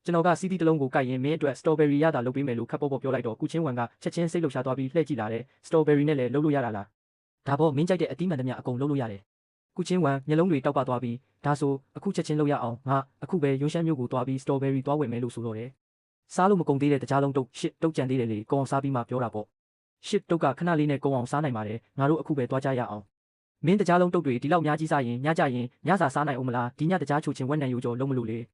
ကျွန်တော်ကစီးတီးတစ်လုံးကိုကိုက်ရင်မင်းအတွက် strawberry ရတာလုပ်ပေးမယ်လို့ခပ်ပေါ်ပေါ်ပြောလိုက်တော့ကုချင်းဝမ်ကချက်ချင်းစိတ်လှုပ်ရှားသွားပြီးလှည့်ကြည့်လာတယ် strawberry နဲ့လည်းလုပ်လို့ရတာလားဒါပေါ့မင်းကြိုက်တဲ့အသီးမှန်သမျှအကုန်လုပ်လို့ရတယ်ကုချင်းဝမ်မျက်လုံးတွေတောက်ပသွားပြီးဒါဆိုအခုချက်ချင်းလုပ်ရအောင်ငါအခုပဲရွှန်းရှမ်းမျိုးကိုသွားပြီး strawberry သွားဝယ်မယ်လို့ဆိုတော့တယ်စားလို့မကုန်သေးတဲ့တကြားလုံးတုတ်ရှစ်တုတ်ကြံသေးတယ်လေကုံအောင်စားပြီးမှပြောတာပေါ့ရှစ်တုတ်ကခဏလေးနဲ့ကုံအောင်စားနိုင်ပါတယ်ငါတို့အခုပဲသွားကြရအောင်မင်းတကြားလုံးတုတ်တွေဒီလောက်များကြီးစားရင်ညကြရင်ညစာစားနိုင်အောင်မလားဒီညတကြားချိုချင်ဝက်နံရိုးကျော်လုံးမလို့လေ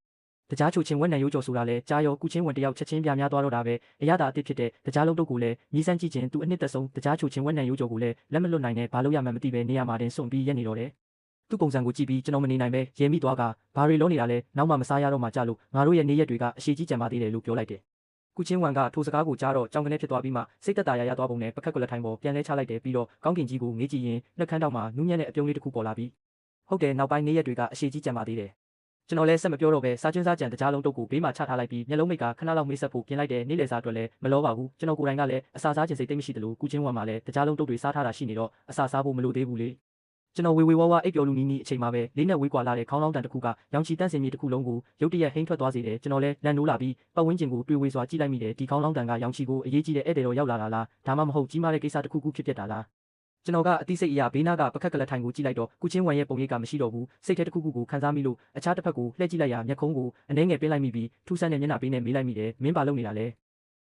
တကြားချိုချင်ဝက်နံရိုးကျော်ဆိုတာလဲကြားရောကုချင်းဝက်တယောက်ချက်ချင်းပြများသွားတော့တာပဲအရသာအစ်စ်ဖြစ်တဲ့တကြားလုံးတုတ်ကိုလည်းညီစမ်းကြည့်ချင်းသူအနှစ်သက်ဆုံးတကြားချိုချင်ဝက်နံရိုးကျော်ကိုလည်းလက်မလွတ်နိုင်နဲ့ဘာလို့ရမှန်းမသိပဲနေရမှာတင်စွန့်ပြီးရက်နေတော့တယ်သူ့ပုံစံကိုကြည့်ပြီးကျွန်တော်မနေနိုင်ပဲရဲမိသွားကဘာတွေလုံးနေတာလဲနောက်မှမစားရတော့မှကြလို့ငါတို့ရဲ့နေရက်တွေကအရှိကြီးကြံပါသေးတယ်လို့ပြောလိုက်တယ်ကုချင်းဝမ်ကထိုစကားကိုကြားတော့ကြောင်ကနေဖြစ်သွားပြီးမှစိတ်သက်သာရသွားပုံနဲ့ပကက်ကလက်ထိုင်ပေါ်ပြန်လဲချလိုက်တယ်ပြီးတော့ကောင်းကင်ကြီးကိုငေးကြည့်ရင်နှက်ခမ်းတောက်မှာနူးညံ့တဲ့အပြုံးလေးတစ်ခုပေါ်လာပြီးဟုတ်တယ်နောက်ပိုင်းနေရက်တွေကအရှိကြီးကြံပါသေးတယ်ကျွန်တော်လည်းဆက်မပြောတော့ပဲစားကျွန်းစားကြံတကြားလုံးတုတ်ကိုဘေးမှာချထားလိုက်ပြီးမျက်လုံးမိတ်ကခဏလောက်မေးဆက်ဖို့ပြင်လိုက်တယ်နေ့လယ်စားအတွက်လည်းမလောပါဘူးကျွန်တော်ကိုယ်တိုင်ကလည်းအစာစားခြင်းစိတ်သိမ့်မရှိသလိုကုချင်းဝမ်မှာလည်းတကြားလုံးတုတ်တွေစားထားတာရှိနေတော့အစာစားဖို့မလိုသေးဘူးလေကျွန်တော်ဝေဝါးအိပ်ပျော်လူနီးနီးအချိန်မှာပဲလေးနဲ့ဝေးကွာလာတဲ့ခေါင်းလောင်းတန်တစ်ခုကရောင်ချီတန့်စင်မြေတစ်ခုလုံးကိုရုတ်တရက်ဟိန်းထွက်သွားစေတယ်ကျွန်တော်လည်းလန်နိုးလာပြီးပတ်ဝန်းကျင်ကိုတွေ့ဝေစွာကြည့်လိုက်မိတယ်ဒီခေါင်းလောင်းတန်ကရောင်ချီကိုအရေးကြီးတဲ့ဧည့်သည်တော်ရောက်လာတာလားဒါမှမဟုတ်ကြီးမားတဲ့ကိစ္စတစ်ခုခုဖြစ်ပျက်တာလားကျွန်တော်ကအသိစိတ်အရာဘေးနားကပကက်ကလက်ထိုင်ကိုကြည့်လိုက်တော့ကုချင်းဝမ်ရဲ့ပုံရိပ်ကမရှိတော့ဘူးစိတ်ထဲတစ်ခုခုကိုခံစားမိလို့အခြားတစ်ဖက်ကိုလှည့်ကြည့်လိုက်ရမျက်ခုံးကိုအနှဲငယ်ပင်းလိုက်မိပြီးထူးဆန်းတဲ့မျက်နှာပေးနဲ့မေးလိုက်မိတယ်မင်းဘာလုပ်နေတာလဲ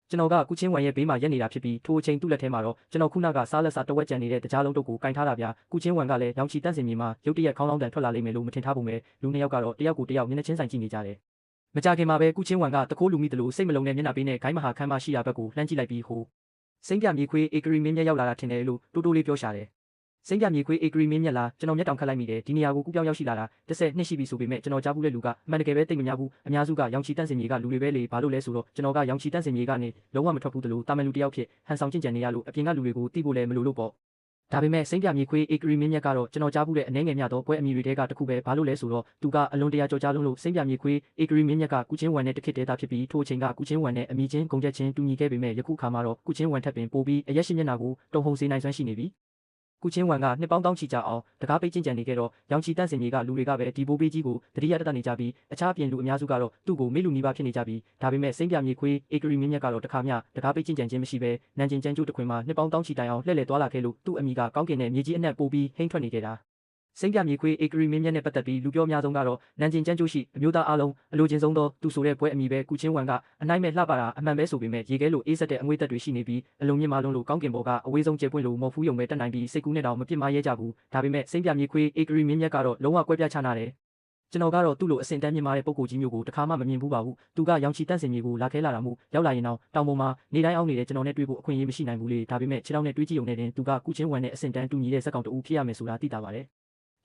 ကျွန်တော်ကကုချင်းဝမ်ရဲ့ဘေးမှာရက်နေတာဖြစ်ပြီးထိုအချိန်သူ့လက်ထဲမှာတော့ကျွန်တော်ခုနကစားလက်စားတဝက်ကြံနေတဲ့တကြားလုံးတုပ်ကိုကင်ထားတာဗျာကုချင်းဝမ်ကလည်းရောင်ချီတန့်စင်မြေမှာရုတ်တရက်ခေါင်းလောင်းတန်ထွက်လာလိမ့်မယ်လို့မထင်ထားပုံပဲလူနှစ်ယောက်ကတော့တယောက်ကိုတယောက်မျက်နှာချင်းဆိုင်ကြည့်နေကြတယ်မကြခင်မှာပဲကုချင်းဝမ်ကတကိုးလူမိတလို့စိတ်မလုံးနဲ့မျက်နှာပေးနဲ့ဂိုင်းမဟာခမ်းမရှိရာဘက်ကိုလှမ်းကြည့်လိုက်ပြီးဟိုစိမ့်ပြမြေခွေးဧကရီမင်းမြက်ရောက်လာတာထင်တယ်လို့တိုးတိုးလေးပြောရှာတယ်စိမ့်ပြမြေခွေးဧကရီမင်းမြက်လားကျွန်တော်မျက်တောင်ခတ်လိုက်မိတယ်ဒီနေရာကိုကူးပြောင်းရောက်ရှိလာတာ10နှစ်ရှိပြီဆိုပေမဲ့ကျွန်တော်ကြားဘူးတဲ့လူကအမှန်တကယ်ပဲတိတ်မများဘူးအများစုကရောင်ချီတန့်စင်မြေကလူတွေပဲလေဘာလို့လဲဆိုတော့ကျွန်တော်ကရောင်ချီတန့်စင်မြေကနေလုံးဝမထွက်ဘူးတလို့တာမန်လူတယောက်ဖြစ်ဟန်ဆောင်ကျင့်ကြံနေရလို့အပြင်ကလူတွေကိုတိဖို့လည်းမလိုလို့ပေါ့ဒါပေမဲ့စိမ့်ပြမြေခွေးဧကရီမင်းမြက်ကတော့ကျွန်တော်ကြားဘူးတဲ့အနှဲငယ်မြတော့ပွဲအမီတွေတဲကတခုပဲဘာလို့လဲဆိုတော့သူကအလွန်တရာကြော်ကြားလုံးလို့စိမ့်ပြမြေခွေးဧကရီမင်းမြက်ကကုချင်းဝမ်နဲ့တခစ်တဲတာဖြစ်ပြီးထိုအချိန်ကကုချင်းဝမ်နဲ့အမီချင်းဂုံချက်ချင်းတူညီခဲ့ပေမဲ့ယခုခါမှာတော့ကုချင်းဝမ်ထက်ပင်ပိုပြီးအရက်ရှိမျက်နှာကိုတုံဟုန်စေနိုင်စွမ်းရှိနေပြီကုချင်းဝမ်ကနှစ်ပေါင်းတောင်းချီကြအောင်တကားပိတ်ကျင့်ကြံနေခဲ့တော့ရောင်ချီတန့်စင်မြေကလူတွေကပဲဒီဘိုးဘေးကြီးကိုတတိယတက်နေကြပြီးအခြားအပြင်လူအများစုကတော့သူ့ကိုမေ့လူနီးပါးဖြစ်နေကြပြီးဒါပေမဲ့စိမ့်ပြမြေခွေးဧကရီမင်းမြက်ကတော့တခါမျှတကားပိတ်ကျင့်ကြံခြင်းမရှိဘဲနန်ကျင်ကျန်းကျိုးတခွင်မှာနှစ်ပေါင်းတောင်းချီတိုင်အောင်လှည့်လည်သွားလာခဲ့လို့သူ့အမိကကောင်းကင်နဲ့မြေကြီးအနက်ပိုးပြီးဟိန်းထွက်နေခဲ့တာစိမ့်ပြမြေခွေးဧကရီမင်းမြက်နဲ့ပတ်သက်ပြီးလူပြောများဆုံးကတော့နန်ကျင်ကျန်းကျိုးရှိအမျိုးသားအလုံးအလိုချင်ဆုံးသောသူဆိုတဲ့ပွဲအမိပဲကုချင်းဝမ်ကအနိုင်မဲ့လှပတာအမှန်ပဲဆိုပေမဲ့ရေခဲလိုအေးဆက်တဲ့အငွေ့သက်တွေရှိနေပြီးအလုံးမြင့်မားလုံးလိုကောင်းကင်ဘော်ကအဝေးဆုံးကျပွင့်လိုမော်ဖူးယုံပဲတက်နိုင်ပြီးစိတ်ကူးနဲ့တောင်မပြစ်မှားရဲကြဘူးဒါပေမဲ့စိမ့်ပြမြေခွေးဧကရီမင်းမြက်ကတော့လုံးဝကွဲပြားခြားနာတယ်ကျွန်တော်ကတော့သူ့လိုအဆင့်တန်းမြင့်မားတဲ့ပုံကိုကြီးမျိုးကိုတခါမှမမြင်ဘူးပါဘူးသူကရောင်ချီတန့်စင်မြေကိုလာခဲလာတာမို့ရောက်လာရင်တော့တောင်ပေါ်မှာနေတိုင်းအောင်နေတဲ့ကျွန်တော်နဲ့တွေ့ဖို့အခွင့်အရေးမရှိနိုင်ဘူးလေဒါပေမဲ့ခြေထောက်နဲ့တွေးကြည့်ုံနဲ့တင်သူကကုချင်းဝမ်နဲ့အဆင့်တန်းတူညီတဲ့ဇက်ကောင်တူဖြစ်ရမယ်ဆိုတာသိတာပါတယ်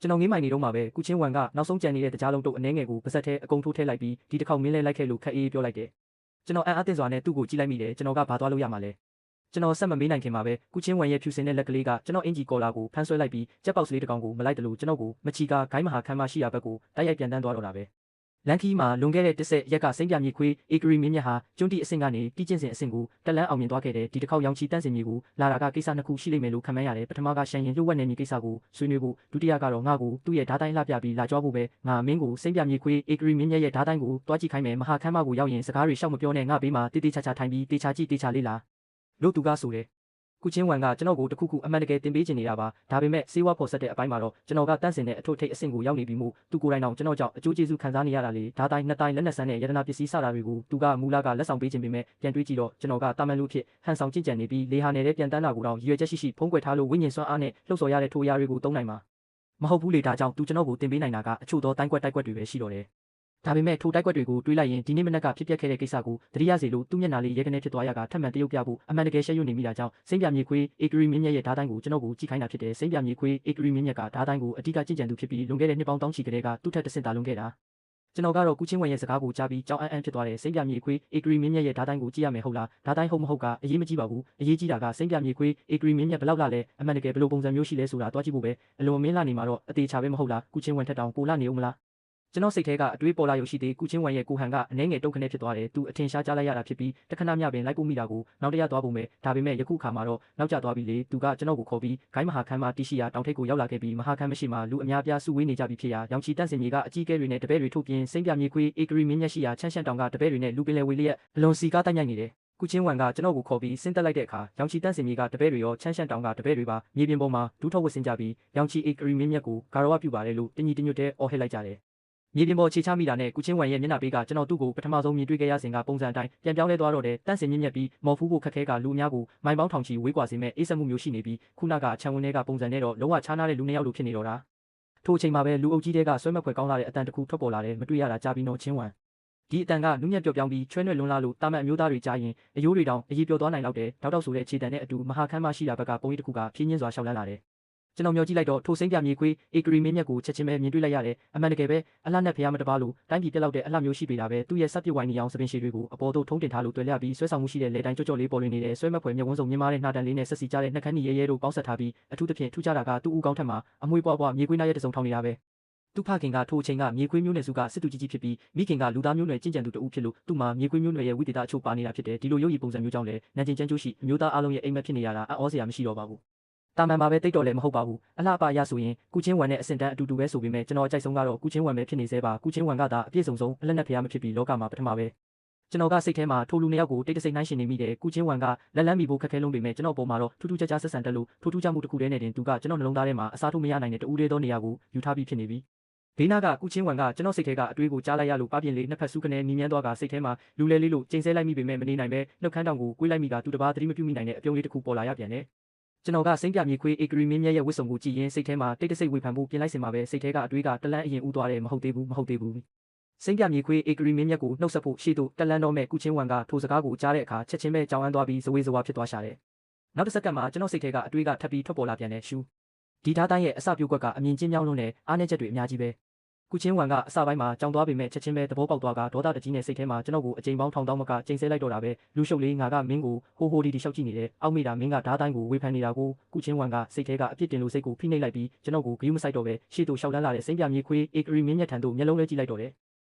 ကျွန်တော်ငေးမိုင်နေတော့မှပဲကုချင်းဝမ်ကနောက်ဆုံးကြံနေတဲ့တကြားလုံးတုပ်အနှဲငယ်ကိုပါဇက်ထဲအကုန်ထိုးထည့်လိုက်ပြီးဒီတစ်ခေါက်မင်းလဲလိုက်ခဲ့လို့ခက်အေးပြောလိုက်တယ်ကျွန်တော်အံ့အားသင့်စွာနဲ့သူ့ကိုကြည့်လိုက်မိတယ်ကျွန်တော်ကဘာသွားလို့ရမှာလဲကျွန်တော်ဆက်မမေးနိုင်ခင်မှာပဲကုချင်းဝမ်ရဲ့ဖြူစင်တဲ့လက်ကလေးကကျွန်တော်အင်ဂျီကော်လာကိုဖမ်းဆွဲလိုက်ပြီးကြက်ပေါက်စလေးတစ်ကောင်ကိုမလိုက်တယ်လို့ကျွန်တော်ကိုမချီကဂိုင်းမဟာခမ်းမရှိရာဘက်ကိုတိုက်ရိုက်ပြန်တန်းသွားတော့တာပဲလန်ခီမှာလွန်ခဲ့တဲ့10ရက်ကစိမ့်ပြမြေခွေးဧကရီမင်းမြက်ဟာကျွန်းတီအဆင့်ကနေတီးကျင့်စဉ်အဆင့်ကိုတက်လန်းအောင်မြင်သွားခဲ့တယ်ဒီတစ်ခေါက်ရောင်ချီတန့်စင်မြေကိုလာတာကကိစ္စနှစ်ခုရှိလိမ့်မယ်လို့ခန့်မှန်းရတယ်ပထမကရှန်ရင်လှုပ်ဝက်နေမြေကိစ္စကိုဆွေးနွေးဖို့ဒုတိယကတော့ငါ့ကိုသူ့ရဲ့ဓာတ်တိုင်းလှပြပြီးလာကြွားဖို့ပဲငါမင်းကိုစိမ့်ပြမြေခွေးဧကရီမင်းမြက်ရဲ့ဓာတ်တိုင်းကိုတွားကြည့်ခိုင်းမယ်မဟာခမ်းမကိုရောက်ရင်စကားတွေရှောက်မပြောနဲ့ငါဘေးမှာတေးသေးချာချာထိုင်ပြီးတေချာကြည့်တေချာလေးလာလို့သူကဆိုတယ်ကုချင်းဝမ်ကကျွန်တော်ကိုတခုခုအမှန်တကယ်တင်ပေးချင်နေတာပါဒါပေမဲ့စေးဝါဖော်ဆက်တဲ့အပိုင်းမှာတော့ကျွန်တော်ကတန့်စင်တဲ့အထွတ်ထိပ်အဆင့်ကိုရောက်နေပြီမို့သူကိုယ်တိုင်တော့ကျွန်တော်ကြောင့်အကျိုးကျေးဇူးခံစားနေရတာလေဓာတ်တိုင်းနှစ်တိုင်းလက်နက်ဆန်းနဲ့ရတနာပစ္စည်းစတာတွေကိုသူကမူလကလက်ဆောင်ပေးခြင်းပေမဲ့ပြန်တွေးကြည့်တော့ကျွန်တော်ကတာမန်လူဖြစ်ဟန်ဆောင်ကျင့်ကြံနေပြီးလေဟာနယ်တဲ့ပြန်တန်းတာကိုတော့ရည်ရွယ်ချက်ရှိဖုံးကွယ်ထားလို့ဝိညာဉ်စွမ်းအားနဲ့လှုပ်ဆော်ရတဲ့ထိုအရာတွေကိုသုံးနိုင်မှာမဟုတ်ဘူးလေဒါကြောင့်သူကျွန်တော်ကိုတင်ပေးနိုင်တာကအချို့သောတိုင်းကွက်တိုက်ကွက်တွေပဲရှိတော့တယ်ဒါပေမဲ့ထိုတိုက်ကွက်တွေကိုတွေးလိုက်ရင်ဒီနေ့မနက်ကဖြစ်ပျက်ခဲ့တဲ့ကိစ္စကိုသတိရစေလို့သူ့မျက်နှာလေးရဲကနေဖြစ်သွားရကထပ်မံတရုပ်ပြဖို့အမှန်တကယ်ရှက်ရွံ့နေမိတာကြောင့်စိမ့်ပြမြေခွေးဧကရီမင်းမြက်ရဲ့ဓာတ်တိုင်းကိုကျွန်တော်ကိုကြည့်ခိုင်းတာဖြစ်တယ်စိမ့်ပြမြေခွေးဧကရီမင်းမြက်ကဓာတ်တိုင်းကိုအဓိကကြင့်ကြံသူဖြစ်ပြီးလွန်ခဲ့တဲ့နှစ်ပေါင်းတောင်းချီကလေးကသူ့ထက်တစ်ဆင့်သာလွန်ခဲ့တာကျွန်တော်ကတော့ကုချင်းဝမ်ရဲ့စကားကိုကြားပြီးကြောင်းအံ့ဖြစ်သွားတယ်စိမ့်ပြမြေခွေးဧကရီမင်းမြက်ရဲ့ဓာတ်တိုင်းကိုကြည့်ရမယ်ဟုတ်လားဓာတ်တိုင်းဟုတ်မဟုတ်ကအရေးမကြီးပါဘူးအရေးကြီးတာကစိမ့်ပြမြေခွေးဧကရီမင်းမြက်ဘလောက်လာလဲအမှန်တကယ်ဘယ်လိုပုံစံမျိုးရှိလဲဆိုတာတွားကြည့်ဖို့ပဲအလွန်မင်းလာနေမှာတော့အသေးချာပဲမဟုတ်လားကုချင်းဝမ်ထက်တောင်ပိုလာနေဦးမလား ကျွန်တော်စိတ်ထဲကအတွေးပေါ်လာရုံရှိသေးကုချင်းဝမ်ရဲ့ကိုဟန်ကအနှဲငယ်တုံခနဲ့ဖြစ်သွားတယ်သူအထင်ရှားကြားလိုက်ရတာဖြစ်ပြီးတခဏမျှပင်လိုက်ပို့မိတာကိုနောက်တရသွားပုံပဲဒါပေမဲ့ယခုခါမှာတော့နောက်ကျသွားပြီလေသူကကျွန်တော်ကိုခေါ်ပြီးဂိုင်းမဟာခန်းမှာတီရှိရာတောင်ထိပ်ကိုရောက်လာခဲ့ပြီးမဟာခန်းမရှိမှာလူအများပြားစုဝေးနေကြပြီဖြစ်ရာရောင်ချီတန့်စင်မြေကအကြီးကဲတွေနဲ့တပည့်တွေထုတ်ပြင်းစိမ့်ပြမြေခွေးအေဂရီမင်းညက်ရှိရာချမ်းရှန့်တောင်ကတပည့်တွေနဲ့လူပင်လယ်ဝေလျက်အလွန်စီကားတိုက်ညိုက်နေတယ်ကုချင်းဝမ်ကကျွန်တော်ကိုခေါ်ပြီးဆင်းသက်လိုက်တဲ့အခါရောင်ချီတန့်စင်မြေကတပည့်တွေရောချမ်းရှန့်တောင်ကတပည့်တွေပါမြေပြင်ပေါ်မှာဒူးထောက်ဝတ်ဆင်းကြပြီးရောင်ချီအေဂရီမင်းညက်ကိုဂါရဝပြုပါတယ်လို့တညီတညွတ်တဲ့အော်ဟစ်လိုက်ကြတယ်မြေပြင်ပေါ်ခြေချမိတာနဲ့ကုချင်းဝမ်ရဲ့မျက်နှာပေးကကျွန်တော်သူ့ကိုပထမဆုံးမြင်တွေ့ခဲ့ရစဉ်ကပုံစံအတိုင်းပြန်ပြောင်းလဲသွားတော့တယ်တန့်စင်မြင့်မြတ်ပြီးမော်ဖူးဖို့ခက်ခဲကလူအများကိုမိုင်ပေါင်းထောင်ချီဝေးကွာစေမဲ့အေးဆက်မှုမျိုးရှိနေပြီးခုနကအချမ်းဝင်းတွေကပုံစံနဲ့တော့လုံးဝခြားနားတဲ့လူနှစ်ယောက်လိုဖြစ်နေတော့တာထိုအချိန်မှာပဲလူအုပ်ကြီးတွေကဆွဲမက်ဖွယ်ကောင်းလာတဲ့အတန်တစ်ခုထွက်ပေါ်လာတယ်မတွေ့ရတာကြာပြီးတော့ချင်းဝမ်ဒီအတန်ကနုညံ့ပျော့ပြောင်းပြီးချွဲနွဲ့လွန်းလာလို့တာမန်အမျိုးသားတွေကြားရင်အယိုးတွေတောင်အရေးပျော်သွားနိုင်တော့တယ်တောက်တောက်ဆိုတဲ့ခြေတံနဲ့အတူမဟာခမ်းမရှိတာဘက်ကပုံရိပ်တစ်ခုကဖြင်းညင်းစွာရှောက်လန်းလာတယ်ကျွန်တော်မျောကြည့်လိုက်တော့ထိုစိမ့်ပြမြေခွေးအေဂရီမင်းမြက်ကိုချက်ချင်းပဲမြင်တွေ့လိုက်ရတယ်အမှန်တကယ်ပဲအလှနဲ့ဖျားမတပါလို့တိုင်းပြည်ပြက်လောက်တဲ့အလှမျိုးရှိပေတာပဲသူ့ရဲ့စပ်ပစ်ဝိုင်းနေအောင်စပင်ရှည်တွေကိုအပေါ်သို့ထုံးတင်ထားလို့တွေ့ရပြီးဆွဲဆောင်မှုရှိတဲ့လေတိုင်းကြော့ကြော့လေးပေါ်လွင်နေတဲ့ဆွဲမက်ဖွယ်မြက်ဝန်းစုံမြင်မာတဲ့နှာတန်လေးနဲ့ဆက်စီကြတဲ့နှက်ခမ်းနီရဲရဲတို့ပေါင်းဆက်ထားပြီးအထူးသဖြင့်ထူးခြားတာကသူ့ဦးကောင်းထက်မှာအမွှေးပွားပွားမြေခွေးနားရဲ့တစုံထောင်နေတာပဲသူ့ဖခင်ကထိုအချိန်ကမြေခွေးမျိုးနွယ်စုကစစ်သူကြီးဖြစ်ပြီးမိခင်ကလူသားမျိုးနွယ်ကျင့်ကြံသူတဦးဖြစ်လို့သူ့မှာမြေခွေးမျိုးနွယ်ရဲ့ဝိသေသအချို့ပါနေတာဖြစ်တယ်ဒီလိုရုပ်ရည်ပုံစံမျိုးကြောင့်လည်းနန်ကျင်ကျန်းကျိုးရှိအမျိုးသားအလုံးရဲ့အိမ်မက်ဖြစ်နေရတာအံ့ဩစရာမရှိတော့ပါဘူးတာမန်ပါပဲတိတ်တော်လည်းမဟုတ်ပါဘူးအလှပရဆိုရင်ကုချင်းဝမ်နဲ့အစင်တန်းအတူတူပဲဆိုပေမဲ့ကျွန်တော်အကြိုက်ဆုံးကတော့ကုချင်းဝမ်ပဲဖြစ်နေသေးပါကုချင်းဝမ်ကသာအပြည့်စုံဆုံးအလက်နဲ့ဖျားမဖြစ်ပြီးလောကမှာပထမပဲကျွန်တော်ကစိတ်ထဲမှာထိုလူနှစ်ယောက်ကိုတိတ်တဆိတ်နှိုင်းရှင်နေမိတယ်ကုချင်းဝမ်ကလက်လန်းမိဖို့ခက်ခဲလုံးပေမဲ့ကျွန်တော်ပုံမှာတော့ထူးထူးခြားခြားဆက်ဆံတက်လို့ထိုးထူးခြားမှုတစ်ခုတည်းနဲ့တင်သူကကျွန်တော်နှလုံးသားထဲမှာအစားထိုးမရနိုင်တဲ့တူးသေးသောနေရာကိုယူထားပြီးဖြစ်နေပြီဒေနာကကုချင်းဝမ်ကကျွန်တော်စိတ်ထဲကအတွေးကိုကြားလိုက်ရလို့ပပြင်းလေးနှစ်ဖက်စုကနေနီးမြန်းသွားကစိတ်ထဲမှာလူလဲလေးလို့ချိန်ဆလိုက်မိပေမဲ့မနေနိုင်ပဲနှုတ်ခမ်းတောင်ကိုကွေးလိုက်မိကသူတပားသတိမပြုမိနိုင်တဲ့အပြုံးလေးတစ်ခုပေါ်လာရပြန်တယ်ကျွန်တော်ကစိမ့်ပြမြေခွေးအေဂရီမင်းမြက်ရဲ့ဝစ်စုံကိုကြည့်ရင်စိတ်ထဲမှာတိတ်တဆိတ်ဝေဖန်ဖို့ပြင်လိုက်စင်မှာပဲစိတ်ထဲကအတွေးကတလန်းအရင်ဦးသွားတယ်မဟုတ်သေးဘူးစိမ့်ပြမြေခွေးအေဂရီမင်းမြက်ကိုနှုတ်ဆက်ဖို့ရှေ့သို့တလန်းတော့မဲ့ကုချင်းဝမ်ကထိုစကားကိုကြားတဲ့အခါချက်ချင်းပဲကြောင်အန်းသွားပြီးဇဝေဇဝါဖြစ်သွားရှာတယ်နောက်တစ်စက္ကန့်မှာကျွန်တော်စိတ်ထဲကအတွေးကထပ်ပြီးထွက်ပေါ်လာပြန်တယ်ရှူဒီသားတိုင်းရဲ့အစပြုတ်ကွက်ကအမြင်ချင်းမြောင်းလုံးနဲ့အားနည်းချက်တွေအများကြီးပဲကုချင်းဝမ်ကအစပိုင်းမှာကြောင်သွားပေမဲ့ချက်ချင်းပဲသဘောပေါက်သွားကဒေါသတကြီးနဲ့စိတ်ထဲမှာကျွန်တော်ကိုအကြိမ်ပေါင်းထောင်တောင်းမကချိန်ဆလိုက်တော့တာပဲလူရှုပ်လေးငါကမင်းကိုဟိုဟိုဒီဒီရှောက်ကြည့်နေတယ်အောက်မိတာမင်းကဓားတိုင်းကိုဝေဖန်နေတာကိုကုချင်းဝမ်ကစိတ်ထဲကအပြစ်တင်လို့စိတ်ကိုဖိနှိပ်လိုက်ပြီးကျွန်တော်ကိုဂရုမစိုက်တော့ပဲရှေ့သို့ရှောက်လန်းလာတဲ့စိမ့်ပြမြေခွေးအေဂရီမင်းညက်ထံသို့မျက်လုံးလဲကြည့်လိုက်တော့တယ်